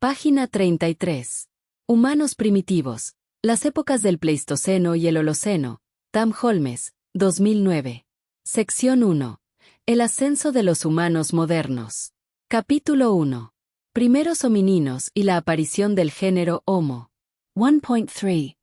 Página 33. Humanos primitivos. Las épocas del Pleistoceno y el Holoceno. Tam Holmes, 2009. Sección 1. El ascenso de los humanos modernos. Capítulo 1. Primeros homininos y la aparición del género Homo. 1.3.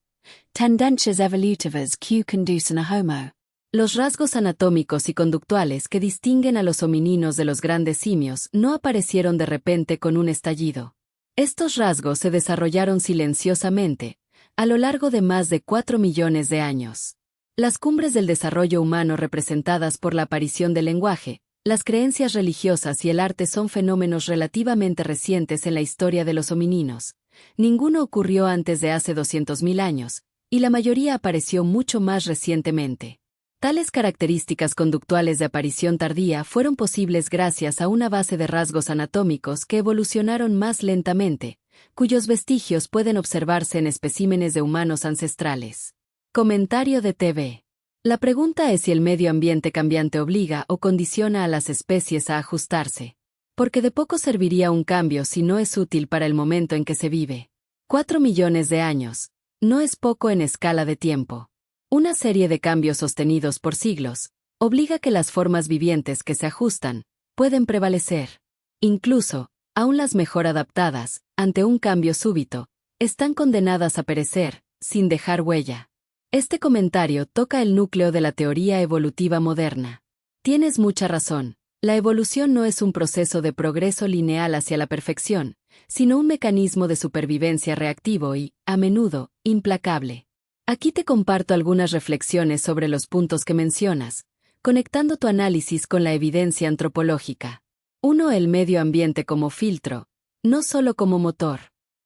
Tendentias evolutivas que conducen a Homo. Los rasgos anatómicos y conductuales que distinguen a los homininos de los grandes simios no aparecieron de repente con un estallido. Estos rasgos se desarrollaron silenciosamente, a lo largo de más de 4 millones de años. Las cumbres del desarrollo humano representadas por la aparición del lenguaje, las creencias religiosas y el arte son fenómenos relativamente recientes en la historia de los homininos. Ninguno ocurrió antes de hace 200.000 años, y la mayoría apareció mucho más recientemente. Tales características conductuales de aparición tardía fueron posibles gracias a una base de rasgos anatómicos que evolucionaron más lentamente, cuyos vestigios pueden observarse en especímenes de humanos ancestrales. Comentario de TV. La pregunta es si el medio ambiente cambiante obliga o condiciona a las especies a ajustarse. Porque de poco serviría un cambio si no es útil para el momento en que se vive. 4 millones de años. No es poco en escala de tiempo. Una serie de cambios sostenidos por siglos obliga que las formas vivientes que se ajustan pueden prevalecer. Incluso, aun las mejor adaptadas, ante un cambio súbito, están condenadas a perecer, sin dejar huella. Este comentario toca el núcleo de la teoría evolutiva moderna. Tienes mucha razón. La evolución no es un proceso de progreso lineal hacia la perfección, sino un mecanismo de supervivencia reactivo y, a menudo, implacable. Aquí te comparto algunas reflexiones sobre los puntos que mencionas, conectando tu análisis con la evidencia antropológica. 1. El medio ambiente como filtro, no solo como motor.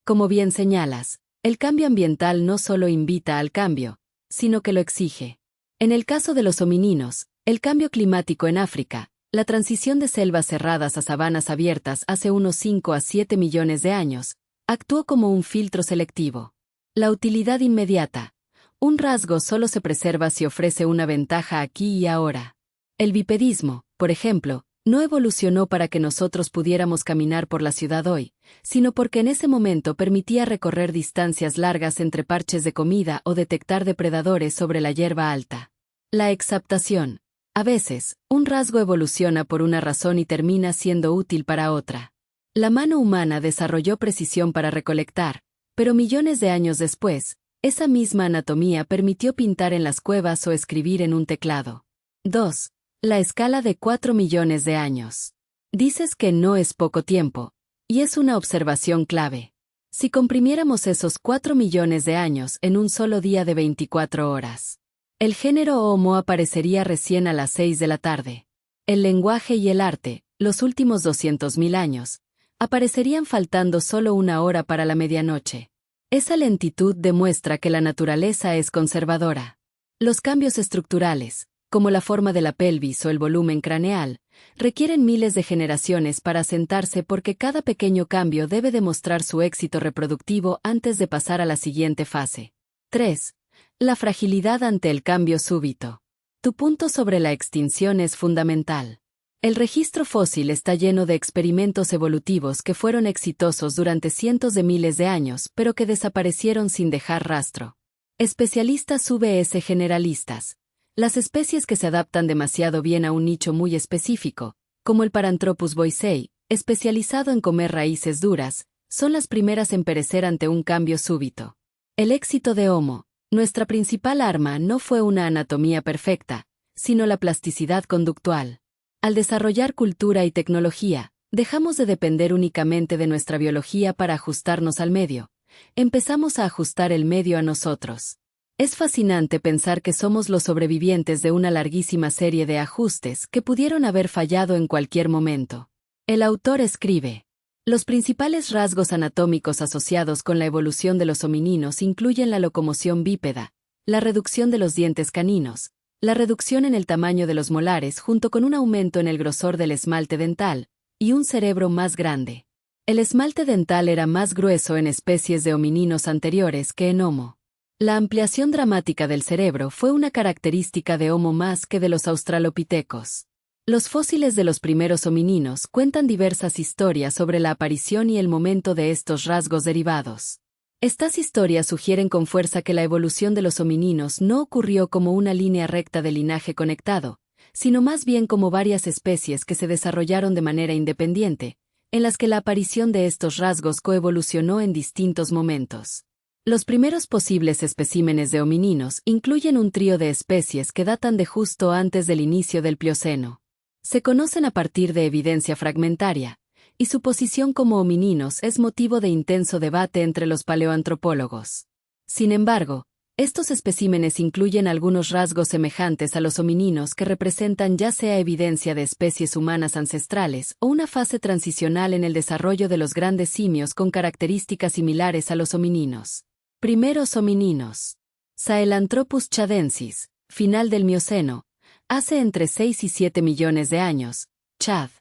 Como bien señalas, el cambio ambiental no solo invita al cambio, sino que lo exige. En el caso de los homininos, el cambio climático en África, la transición de selvas cerradas a sabanas abiertas hace unos 5 a 7 millones de años, actuó como un filtro selectivo. La utilidad inmediata. Un rasgo solo se preserva si ofrece una ventaja aquí y ahora. El bipedismo, por ejemplo, no evolucionó para que nosotros pudiéramos caminar por la ciudad hoy, sino porque en ese momento permitía recorrer distancias largas entre parches de comida o detectar depredadores sobre la hierba alta. La exaptación. A veces, un rasgo evoluciona por una razón y termina siendo útil para otra. La mano humana desarrolló precisión para recolectar, pero millones de años después, esa misma anatomía permitió pintar en las cuevas o escribir en un teclado. 2. La escala de 4 millones de años. Dices que no es poco tiempo, y es una observación clave. Si comprimiéramos esos 4 millones de años en un solo día de 24 horas, el género Homo aparecería recién a las 6 de la tarde. El lenguaje y el arte, los últimos 200.000 años, aparecerían faltando solo una hora para la medianoche. Esa lentitud demuestra que la naturaleza es conservadora. Los cambios estructurales, como la forma de la pelvis o el volumen craneal, requieren miles de generaciones para asentarse porque cada pequeño cambio debe demostrar su éxito reproductivo antes de pasar a la siguiente fase. 3. La fragilidad ante el cambio súbito. Tu punto sobre la extinción es fundamental. El registro fósil está lleno de experimentos evolutivos que fueron exitosos durante cientos de miles de años, pero que desaparecieron sin dejar rastro. Especialistas vs generalistas. Las especies que se adaptan demasiado bien a un nicho muy específico, como el Paranthropus boisei, especializado en comer raíces duras, son las primeras en perecer ante un cambio súbito. El éxito de Homo, nuestra principal arma, no fue una anatomía perfecta, sino la plasticidad conductual. Al desarrollar cultura y tecnología, dejamos de depender únicamente de nuestra biología para ajustarnos al medio. Empezamos a ajustar el medio a nosotros. Es fascinante pensar que somos los sobrevivientes de una larguísima serie de ajustes que pudieron haber fallado en cualquier momento. El autor escribe: los principales rasgos anatómicos asociados con la evolución de los homininos incluyen la locomoción bípeda, la reducción de los dientes caninos, la reducción en el tamaño de los molares junto con un aumento en el grosor del esmalte dental, y un cerebro más grande. El esmalte dental era más grueso en especies de homininos anteriores que en Homo. La ampliación dramática del cerebro fue una característica de Homo más que de los australopitecos. Los fósiles de los primeros homininos cuentan diversas historias sobre la aparición y el momento de estos rasgos derivados. Estas historias sugieren con fuerza que la evolución de los homininos no ocurrió como una línea recta de linaje conectado, sino más bien como varias especies que se desarrollaron de manera independiente, en las que la aparición de estos rasgos coevolucionó en distintos momentos. Los primeros posibles especímenes de homininos incluyen un trío de especies que datan de justo antes del inicio del Plioceno. Se conocen a partir de evidencia fragmentaria, y su posición como homininos es motivo de intenso debate entre los paleoantropólogos. Sin embargo, estos especímenes incluyen algunos rasgos semejantes a los homininos que representan ya sea evidencia de especies humanas ancestrales o una fase transicional en el desarrollo de los grandes simios con características similares a los homininos. Primeros homininos. Sahelanthropus chadensis, final del Mioceno, hace entre 6 y 7 millones de años, Chad.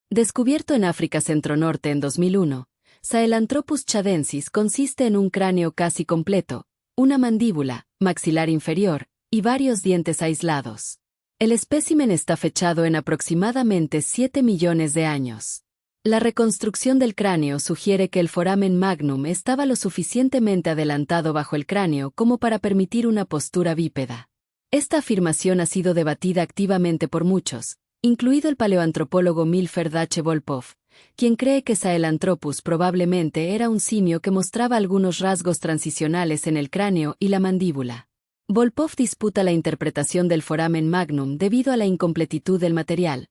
Descubierto en África Centro-Norte en 2001, Sahelanthropus chadensis consiste en un cráneo casi completo, una mandíbula, maxilar inferior, y varios dientes aislados. El espécimen está fechado en aproximadamente 7 millones de años. La reconstrucción del cráneo sugiere que el foramen magnum estaba lo suficientemente adelantado bajo el cráneo como para permitir una postura bípeda. Esta afirmación ha sido debatida activamente por muchos, incluido el paleoantropólogo Milford H. Volpov, quien cree que Sahelanthropus probablemente era un simio que mostraba algunos rasgos transicionales en el cráneo y la mandíbula. Volpov disputa la interpretación del foramen magnum debido a la incompletitud del material.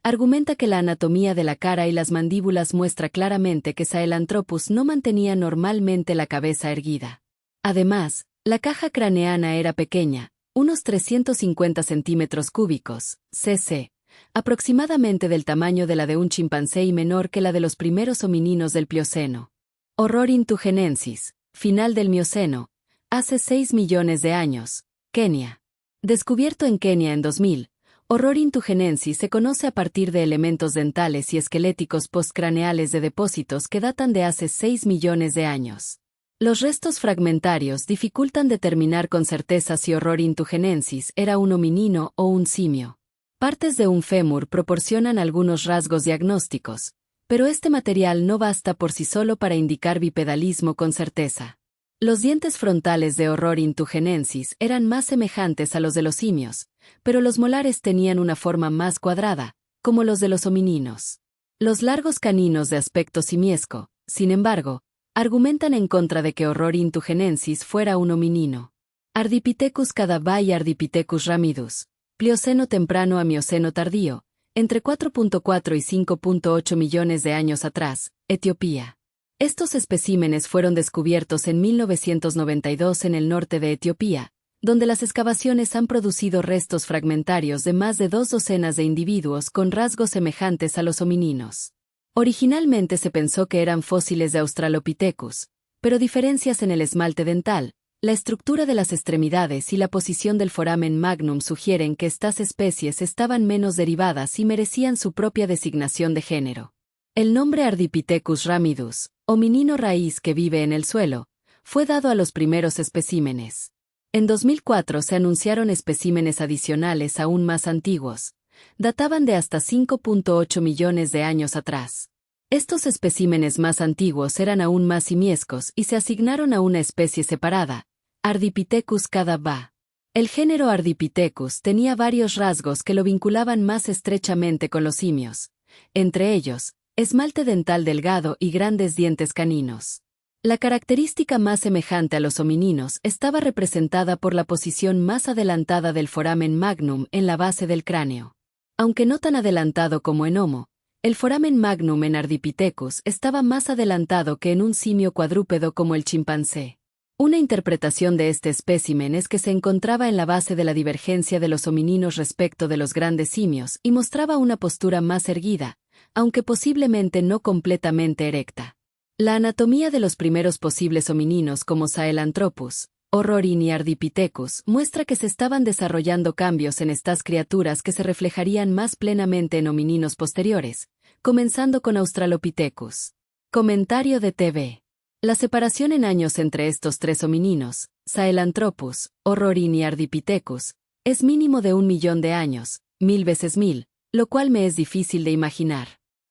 Argumenta que la anatomía de la cara y las mandíbulas muestra claramente que Sahelanthropus no mantenía normalmente la cabeza erguida. Además, la caja craneana era pequeña, unos 350 centímetros cúbicos, cc, aproximadamente del tamaño de la de un chimpancé y menor que la de los primeros homininos del Plioceno. Orrorintugenensis, final del Mioceno, hace 6 millones de años, Kenia. Descubierto en Kenia en 2000, Orrorintugenensis se conoce a partir de elementos dentales y esqueléticos postcraneales de depósitos que datan de hace 6 millones de años. Los restos fragmentarios dificultan determinar con certeza si Orrorintugenensis era un hominino o un simio. Partes de un fémur proporcionan algunos rasgos diagnósticos, pero este material no basta por sí solo para indicar bipedalismo con certeza. Los dientes frontales de Orrorintugenensis eran más semejantes a los de los simios, pero los molares tenían una forma más cuadrada, como los de los homininos. Los largos caninos de aspecto simiesco, sin embargo, argumentan en contra de que Orrorintugenensis fuera un hominino. Ardipithecus cadavai y Ardipithecus ramidus, Plioceno temprano a Mioceno tardío, entre 4.4 y 5.8 millones de años atrás, Etiopía. Estos especímenes fueron descubiertos en 1992 en el norte de Etiopía, donde las excavaciones han producido restos fragmentarios de más de 2 docenas de individuos con rasgos semejantes a los homininos. Originalmente se pensó que eran fósiles de Australopithecus, pero diferencias en el esmalte dental, la estructura de las extremidades y la posición del foramen magnum sugieren que estas especies estaban menos derivadas y merecían su propia designación de género. El nombre Ardipithecus ramidus, hominino raíz que vive en el suelo, fue dado a los primeros especímenes. En 2004 se anunciaron especímenes adicionales aún más antiguos. Databan de hasta 5.8 millones de años atrás. Estos especímenes más antiguos eran aún más simiescos y se asignaron a una especie separada, Ardipithecus cadava. El género Ardipithecus tenía varios rasgos que lo vinculaban más estrechamente con los simios, entre ellos, esmalte dental delgado y grandes dientes caninos. La característica más semejante a los homininos estaba representada por la posición más adelantada del foramen magnum en la base del cráneo. Aunque no tan adelantado como en Homo, el foramen magnum en Ardipithecus estaba más adelantado que en un simio cuadrúpedo como el chimpancé. Una interpretación de este espécimen es que se encontraba en la base de la divergencia de los homininos respecto de los grandes simios y mostraba una postura más erguida, aunque posiblemente no completamente erecta. La anatomía de los primeros posibles homininos como Sahelanthropus, Orrorin y Ardipithecus muestra que se estaban desarrollando cambios en estas criaturas que se reflejarían más plenamente en homininos posteriores, comenzando con Australopithecus. Comentario de TV. La separación en años entre estos tres homininos, Sahelanthropus, Orrorin y Ardipithecus, es mínimo de 1 millón de años, 1000 veces 1000, lo cual me es difícil de imaginar.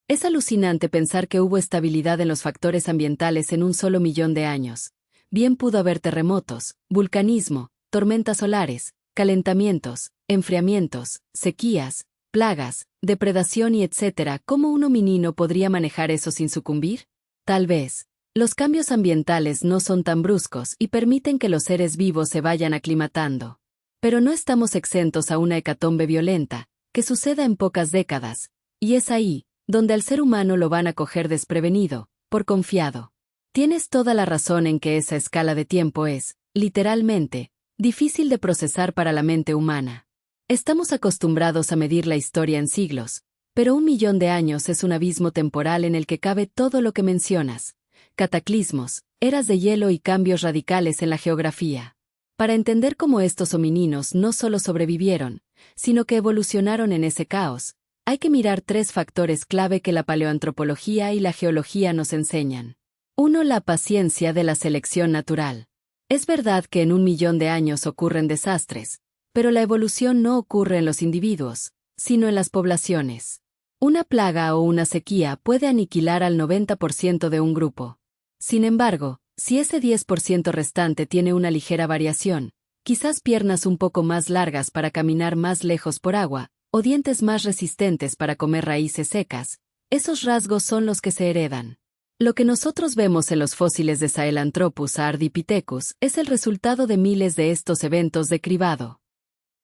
Es alucinante pensar que hubo estabilidad en los factores ambientales en un solo millón de años. Bien pudo haber terremotos, vulcanismo, tormentas solares, calentamientos, enfriamientos, sequías, plagas, depredación y etcétera. ¿Cómo un hominino podría manejar eso sin sucumbir? Tal vez. Los cambios ambientales no son tan bruscos y permiten que los seres vivos se vayan aclimatando. Pero no estamos exentos a una hecatombe violenta, que suceda en pocas décadas, y es ahí donde al ser humano lo van a coger desprevenido, por confiado. Tienes toda la razón en que esa escala de tiempo es, literalmente, difícil de procesar para la mente humana. Estamos acostumbrados a medir la historia en siglos, pero 1.000.000 de años es un abismo temporal en el que cabe todo lo que mencionas: cataclismos, eras de hielo y cambios radicales en la geografía. Para entender cómo estos homininos no solo sobrevivieron, sino que evolucionaron en ese caos, hay que mirar 3 factores clave que la paleoantropología y la geología nos enseñan. 1. La paciencia de la selección natural. Es verdad que en 1.000.000 de años ocurren desastres, pero la evolución no ocurre en los individuos, sino en las poblaciones. Una plaga o una sequía puede aniquilar al 90% de un grupo. Sin embargo, si ese 10% restante tiene una ligera variación, quizás piernas un poco más largas para caminar más lejos por agua, o dientes más resistentes para comer raíces secas, esos rasgos son los que se heredan. Lo que nosotros vemos en los fósiles de Sahelanthropus ardipithecus es el resultado de miles de estos eventos de cribado.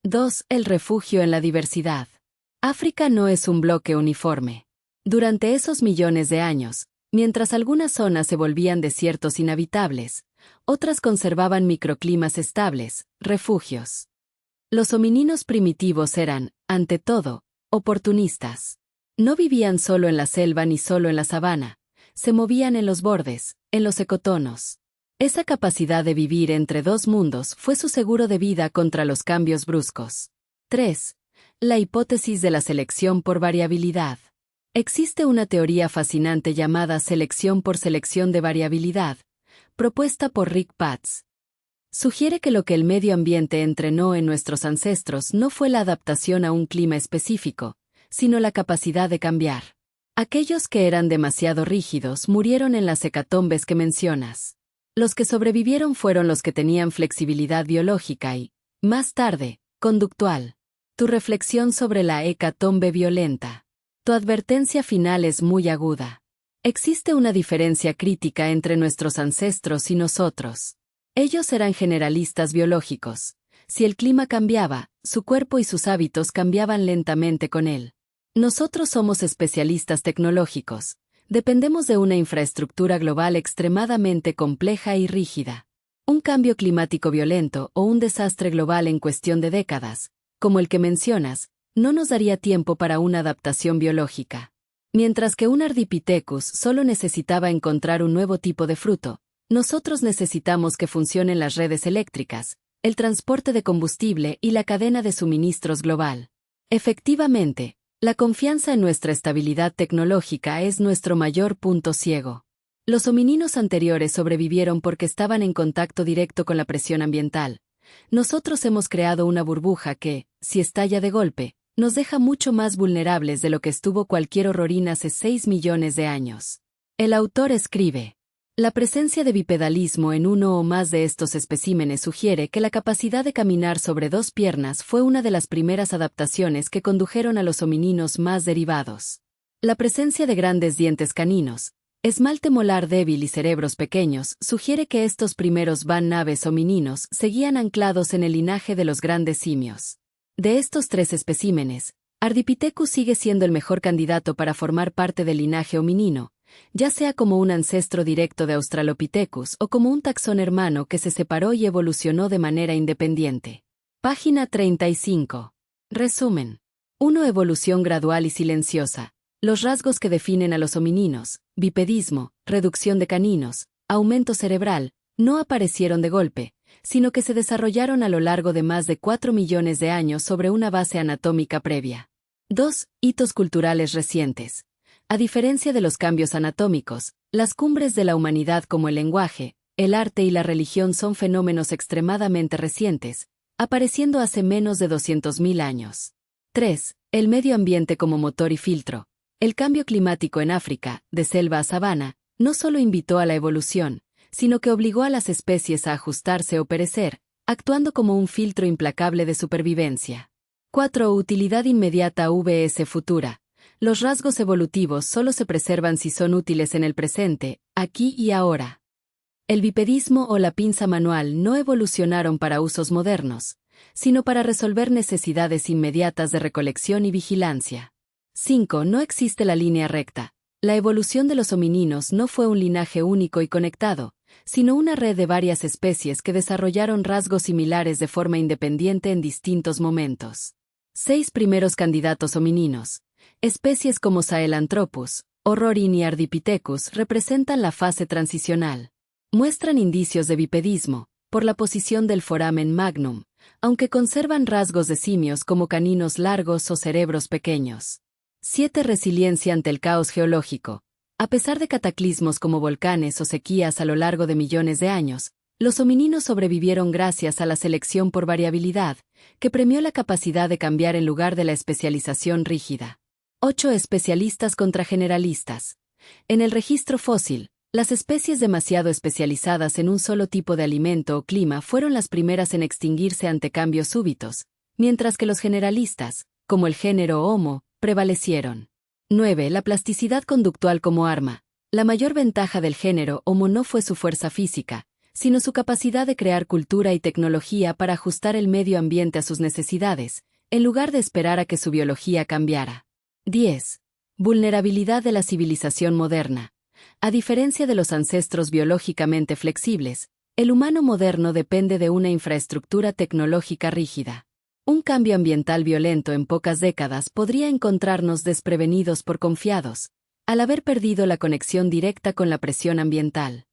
2. El refugio en la diversidad. África no es un bloque uniforme. Durante esos millones de años, mientras algunas zonas se volvían desiertos inhabitables, otras conservaban microclimas estables, refugios. Los homininos primitivos eran, ante todo, oportunistas. No vivían solo en la selva ni solo en la sabana, se movían en los bordes, en los ecotonos. Esa capacidad de vivir entre dos mundos fue su seguro de vida contra los cambios bruscos. 3. La hipótesis de la selección por variabilidad. Existe una teoría fascinante llamada selección por selección de variabilidad, propuesta por Rick Patz. Sugiere que lo que el medio ambiente entrenó en nuestros ancestros no fue la adaptación a un clima específico, sino la capacidad de cambiar. Aquellos que eran demasiado rígidos murieron en las hecatombes que mencionas. Los que sobrevivieron fueron los que tenían flexibilidad biológica y, más tarde, conductual. Tu reflexión sobre la hecatombe violenta. Tu advertencia final es muy aguda. Existe una diferencia crítica entre nuestros ancestros y nosotros. Ellos eran generalistas biológicos. Si el clima cambiaba, su cuerpo y sus hábitos cambiaban lentamente con él. Nosotros somos especialistas tecnológicos. Dependemos de una infraestructura global extremadamente compleja y rígida. Un cambio climático violento o un desastre global en cuestión de décadas, como el que mencionas, no nos daría tiempo para una adaptación biológica. Mientras que un Ardipithecus solo necesitaba encontrar un nuevo tipo de fruto, nosotros necesitamos que funcionen las redes eléctricas, el transporte de combustible y la cadena de suministros global. Efectivamente, la confianza en nuestra estabilidad tecnológica es nuestro mayor punto ciego. Los homininos anteriores sobrevivieron porque estaban en contacto directo con la presión ambiental. Nosotros hemos creado una burbuja que, si estalla de golpe, nos deja mucho más vulnerables de lo que estuvo cualquier horrorín hace 6 millones de años. El autor escribe: la presencia de bipedalismo en uno o más de estos especímenes sugiere que la capacidad de caminar sobre 2 piernas fue una de las primeras adaptaciones que condujeron a los homininos más derivados. La presencia de grandes dientes caninos, esmalte molar débil y cerebros pequeños sugiere que estos primeros van naves homininos seguían anclados en el linaje de los grandes simios. De estos 3 especímenes, Ardipithecus sigue siendo el mejor candidato para formar parte del linaje hominino, ya sea como un ancestro directo de Australopithecus o como un taxón hermano que se separó y evolucionó de manera independiente. Página 35. Resumen. 1. Evolución gradual y silenciosa. Los rasgos que definen a los homininos, bipedismo, reducción de caninos, aumento cerebral, no aparecieron de golpe, sino que se desarrollaron a lo largo de más de 4 millones de años sobre una base anatómica previa. 2. Hitos culturales recientes. A diferencia de los cambios anatómicos, las cumbres de la humanidad como el lenguaje, el arte y la religión son fenómenos extremadamente recientes, apareciendo hace menos de 200.000 años. 3. El medio ambiente como motor y filtro. El cambio climático en África, de selva a sabana, no solo invitó a la evolución, sino que obligó a las especies a ajustarse o perecer, actuando como un filtro implacable de supervivencia. 4. Utilidad inmediata vs futura. Los rasgos evolutivos solo se preservan si son útiles en el presente, aquí y ahora. El bipedismo o la pinza manual no evolucionaron para usos modernos, sino para resolver necesidades inmediatas de recolección y vigilancia. 5. No existe la línea recta. La evolución de los homininos no fue un linaje único y conectado, sino una red de varias especies que desarrollaron rasgos similares de forma independiente en distintos momentos. 6. Primeros candidatos homininos. Especies como Sahelanthropus, Rorin y Ardipithecus representan la fase transicional. Muestran indicios de bipedismo, por la posición del foramen magnum, aunque conservan rasgos de simios como caninos largos o cerebros pequeños. 7. Resiliencia ante el caos geológico. A pesar de cataclismos como volcanes o sequías a lo largo de millones de años, los homininos sobrevivieron gracias a la selección por variabilidad, que premió la capacidad de cambiar en lugar de la especialización rígida. 8. Especialistas contra generalistas. En el registro fósil, las especies demasiado especializadas en un solo tipo de alimento o clima fueron las primeras en extinguirse ante cambios súbitos, mientras que los generalistas, como el género Homo, prevalecieron. 9. La plasticidad conductual como arma. La mayor ventaja del género Homo no fue su fuerza física, sino su capacidad de crear cultura y tecnología para ajustar el medio ambiente a sus necesidades, en lugar de esperar a que su biología cambiara. 10. Vulnerabilidad de la civilización moderna. A diferencia de los ancestros biológicamente flexibles, el humano moderno depende de una infraestructura tecnológica rígida. Un cambio ambiental violento en pocas décadas podría encontrarnos desprevenidos por confiados, al haber perdido la conexión directa con la presión ambiental.